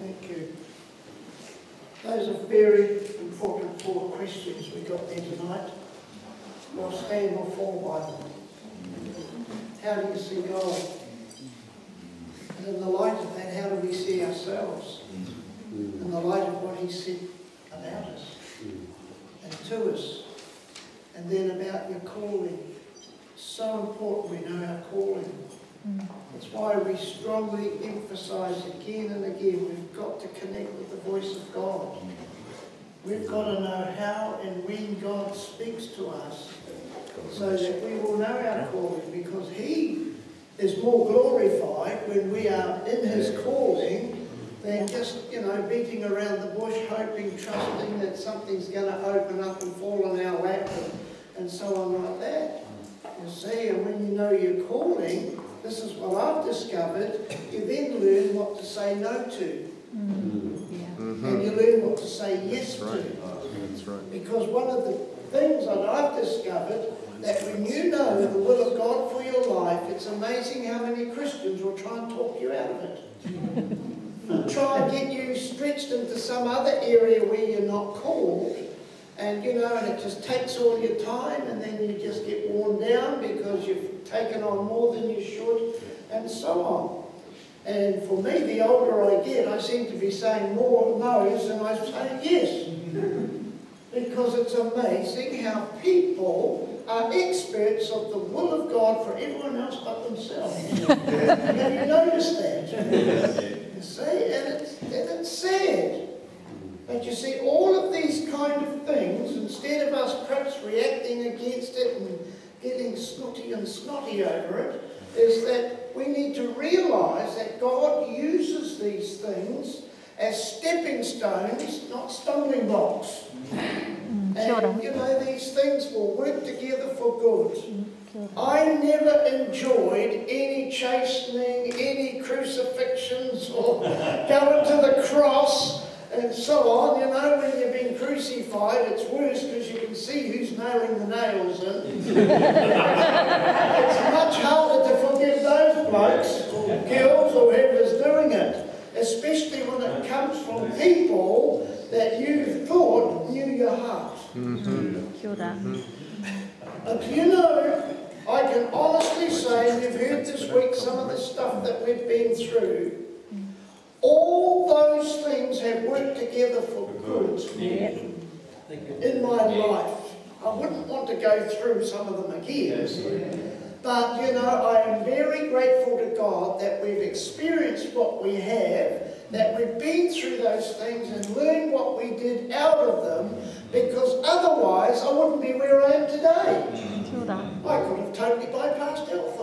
Thank you. Those are very important 4 questions we got there tonight. We'll stand or fall by them. How do you see God? And in the light of that, how do we see ourselves? In the light of what He said about us and to us. And then about your calling. So important we know our calling. That's why we strongly emphasise again and again, we've got to connect with the voice of God. We've got to know how and when God speaks to us so that we will know our calling, because He is more glorified when we are in His calling than just, beating around the bush, hoping, trusting that something's going to open up and fall in our lap and so on like that. You see, and when you know your calling, this is what I've discovered, you then learn what to say no to. And you learn what to say yes to. That's right. Because one of the things that I've discovered, that when you know the will of God for your life, it's amazing how many Christians will try and talk you out of it. Try and get you stretched into some other area where you're not called. And and it just takes all your time, and then you just get worn down because you've taken on more than you should, and so on. And for me, the older I get, I seem to be saying more no's than I'm saying yes. Because it's amazing how people are experts of the will of God for everyone else but themselves. Have you noticed that? You see, and it's sad. But you see, all of these kind of things, instead of us perhaps reacting against it and getting snooty and snotty over it, is that we need to realise that God uses these things as stepping stones, not stumbling blocks. And these things will work together for good. I never enjoyed any chastening, any crucifixions, or going to the cross and so on. When you've been crucified, it's worse because you can see who's nailing the nails in. It's much harder to forgive those blokes or girls or whoever's doing it, especially when it comes from people that you thought knew your heart. But I can honestly say, you've heard this week some of the stuff that we've been through. All those things have worked together for good in my life. I wouldn't want to go through some of them again. But, I am very grateful to God that we've experienced what we have, that we've been through those things and learned what we did out of them, because otherwise I wouldn't be where I am today. I could have totally bypassed health.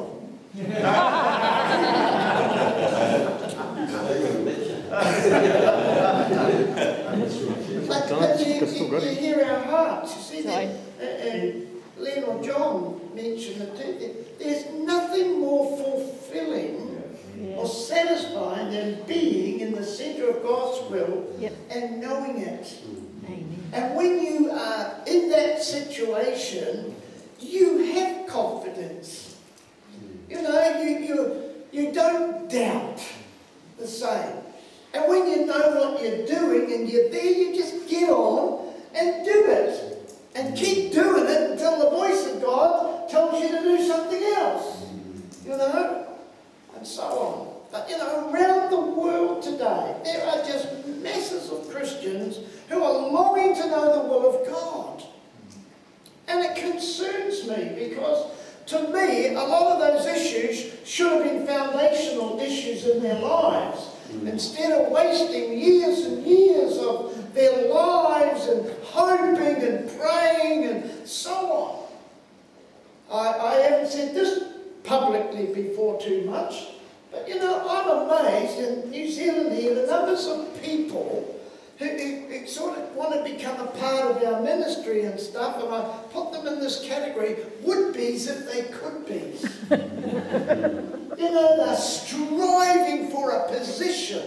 But you hear our hearts, you see that, and Len or John mentioned it too. There's nothing more fulfilling or satisfying than being in the centre of God's will and knowing it. And when you are in that situation, you have confidence. You don't doubt the same. And when you know what you're doing and you're there, you just get on and do it. And keep doing it until the voice of God tells you to do something else. And so on. But around the world today, there are just masses of Christians who are longing to know the will of God. And it concerns me, because to me, a lot of those issues should have been foundational issues in their lives. Instead of wasting years and years of their lives and hoping and praying and so on. I haven't said this publicly before too much, but I'm amazed in New Zealand here, the numbers of people who sort of want to become a part of our ministry and stuff, and I put them in this category, would-be's if they could-be's. They're striving for a position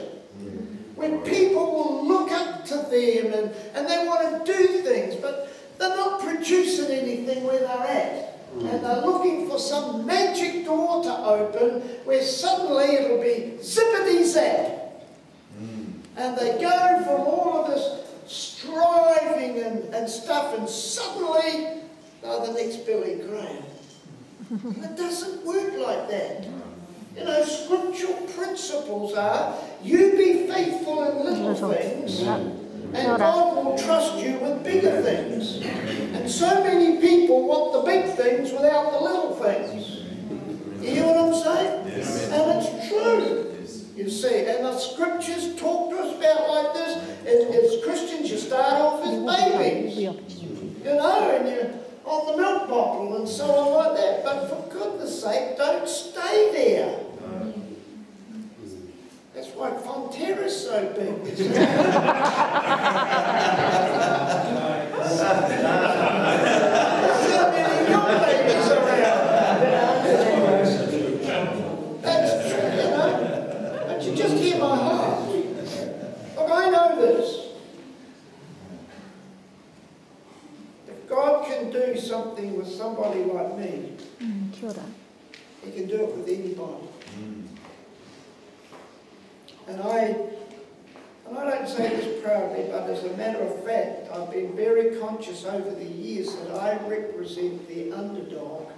when people will look up to them and they want to do things, but they're not producing anything where they're at. And they're looking for some magic door to open where suddenly it'll be zippity-zap. And they go from all of this striving and stuff, and suddenly they're the next Billy Graham. It doesn't work like that. You know, scriptural principles are, you be faithful in little things, and God will trust you with bigger things. And so many people want the big things without the little things. You hear what I'm saying? Yes. And it's true. You see, and the scriptures talk to us about like this. As Christians, you start off as babies. You know, and you're on the milk bottle and so on like that. But for goodness sake, don't stay there. That's why Fonterra's so big. So many young babies around. That's true, you know. But you just hear my heart. Look, I know this. If God can do something with somebody like me, He can do it with anybody. And I don't say this proudly, but as a matter of fact, I've been very conscious over the years that I represent the underdog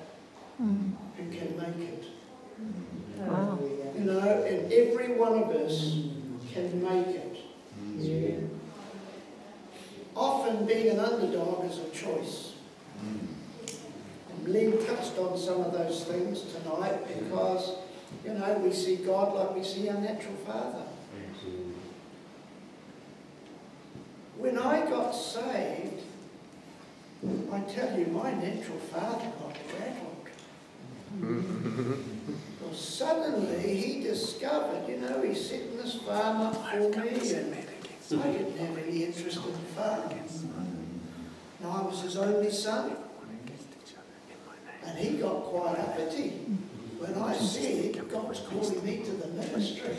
who can make it. Wow. You know, and every one of us can make it. Yeah. Often being an underdog is a choice. And Lee touched on some of those things tonight because, you know, we see God like we see our natural father. When I got saved, I tell you, my natural father got rattled. Well, suddenly he discovered, you know, he's setting this farm up for me, and I didn't have any interest in the farm. Now, I was his only son, and he got quite uppity when I said God's calling me to the ministry.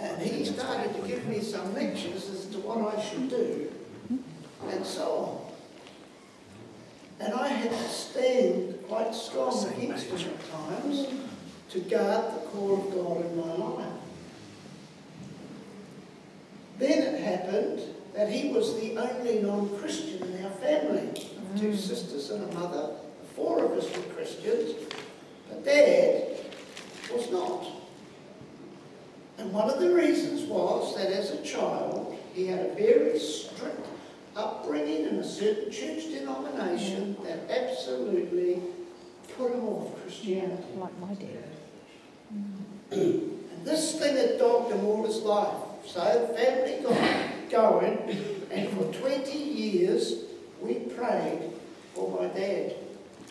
And he started to give me some lectures as to what I should do, and so on. And I had to stand quite strong against him at times to guard the call of God in my life. Then it happened that he was the only non-Christian in our family. Two sisters and a mother. The four of us were Christians, but Dad was not. And one of the reasons was that as a child, he had a very strict upbringing in a certain church denomination that absolutely put him off Christianity. Yeah, like my dad. And this thing had dogged him all his life. So the family got going, and for 20 years we prayed for my dad.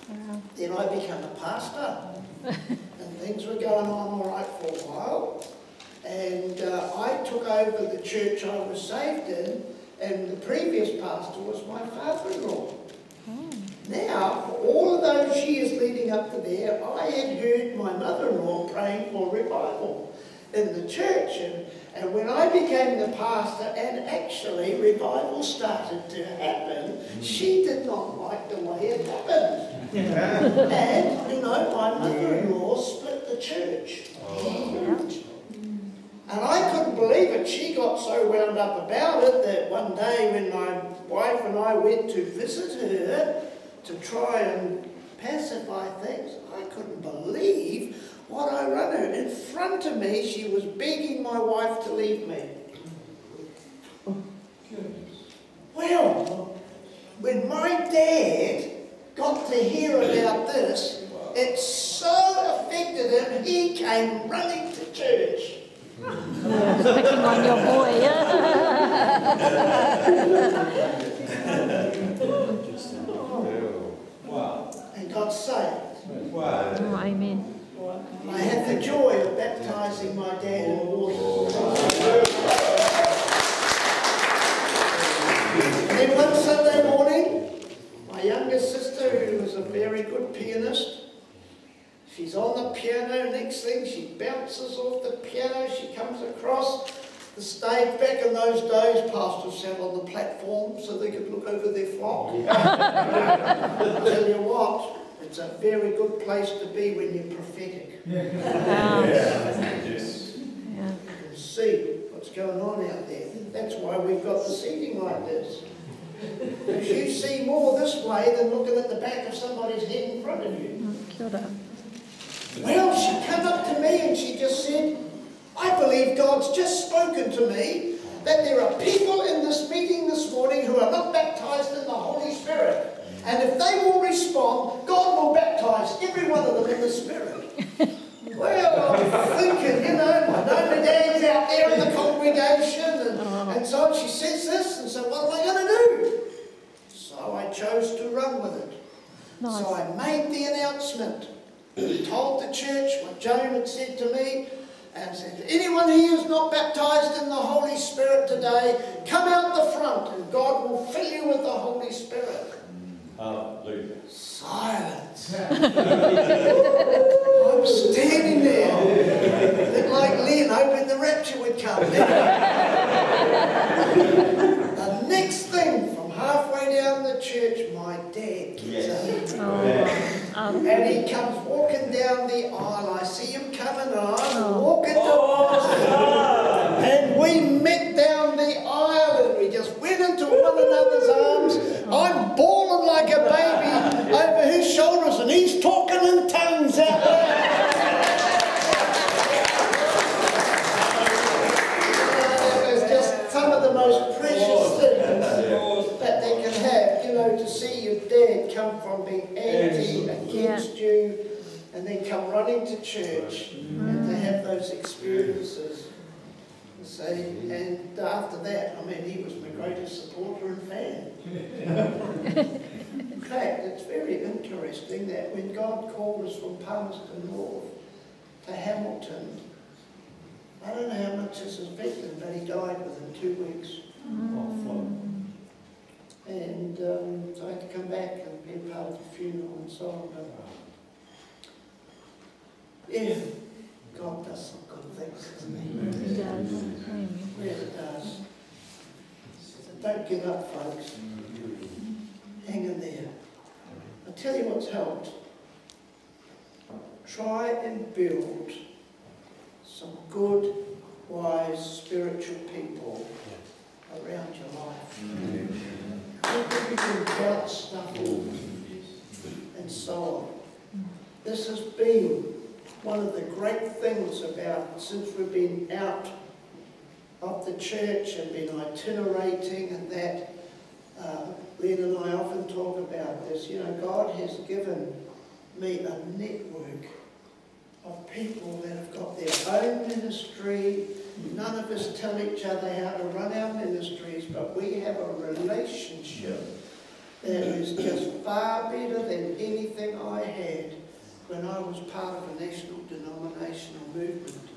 Wow. Then I became a pastor, and things were going on all right for a while. And I took over the church I was saved in, and the previous pastor was my father-in-law. Oh. Now, for all of those years leading up to there, I had heard my mother-in-law praying for revival in the church. And when I became the pastor, and actually revival started to happen, she did not like the way it happened. And, you know, my mother-in-law split the church. And I couldn't believe it. She got so wound up about it that one day when my wife and I went to visit her to try and pacify things, I couldn't believe what I run her. In front of me, she was begging my wife to leave me. Well, when my dad got to hear about this, it so affected him, he came running to church. Picking on your boy, And got saved. Wow. Oh, amen. I had the joy of baptising my dad in water. And then one Sunday morning, my youngest sister, who was a very good pianist, she's on the piano. Next thing, she bounces off the piano. She comes across the stage. Back in those days, pastors sat on the platform so they could look over their flock. I tell you what, it's a very good place to be when you're prophetic. Yes. You can see what's going on out there. That's why we've got the seating like this. Because you see more this way than looking at the back of somebody's head in front of you. Well, she came up to me and she just said, I believe God's just spoken to me that there are people in this meeting this morning who are not baptized in the Holy Spirit. And if they will respond, God will baptize every one of them in the Spirit. Well, I'm thinking, you know, I know my dad's out there in the congregation, and so on. She says this, and so what am I going to do? So I chose to run with it. Nice. So I made the announcement, told the church what Joan had said to me, and said, anyone here who's not baptized in the Holy Spirit today, come out the front, and God will fill you with the Holy Spirit. Hallelujah. Silence. I'm standing there. A bit like Leon hoping the rapture would come. The next thing, from halfway down the church, my dad gets up. And he comes walking down the aisle. I see him coming on, walking towards him. And we met down the aisle and we just went into one another's arms. I'm bawling like a baby over his shoulders and he's talking in tongues out there. It was just some of the most precious things that they can have, you know, to see your dad come from being anti against you and then come running to church and to have those experiences. And after that, I mean, he was my greatest supporter and fan. In fact, it's very interesting that when God called us from Palmerston North to Hamilton, I don't know how much this affected him, but he died within 2 weeks. And so I had to come back and be a part of the funeral and so on. But yeah, God does some good things, doesn't he? He does. Really does. So don't give up, folks. Hang in there. I'll tell you what's helped. Try and build some good, wise, spiritual people around your life. People you can bounce stuff off and so on. This has been one of the great things about, since we've been out of the church and been itinerating and that, Len and I often talk about this, you know, God has given me a network of people that have got their own ministry. None of us tell each other how to run our ministries, but we have a relationship that is just far better than anything I had when I was part of a national denominational movement.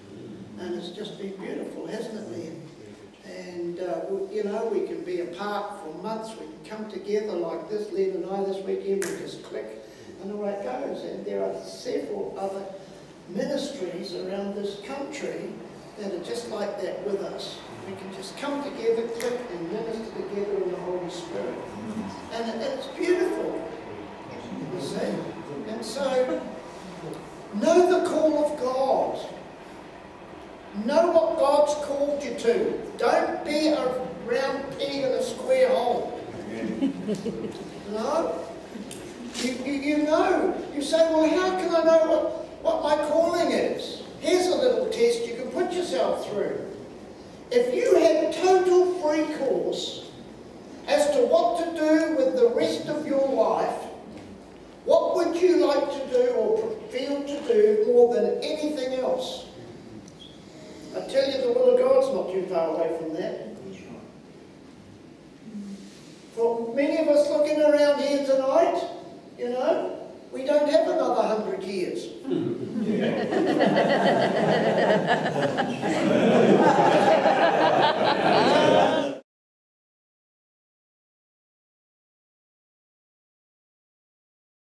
And it's just been beautiful, hasn't it, Liam? And, you know, we can be apart for months, we can come together like this, Liam and I this weekend, we just click, and away it goes. And there are several other ministries around this country that are just like that with us. We can just come together, click, and minister together in the Holy Spirit. And it's beautiful, you see. And so, know the call of God. Know what God's called you to. Don't be a round peg in a square hole. No? You know. You say, well, how can I know what my calling is? Here's a little test you can put yourself through. If you had total free course as to what to do with the rest of your life, what would you like to do or feel to do more than anything else? I tell you, the will of God's not too far away from that. For many of us looking around here tonight, you know, we don't have another 100 years.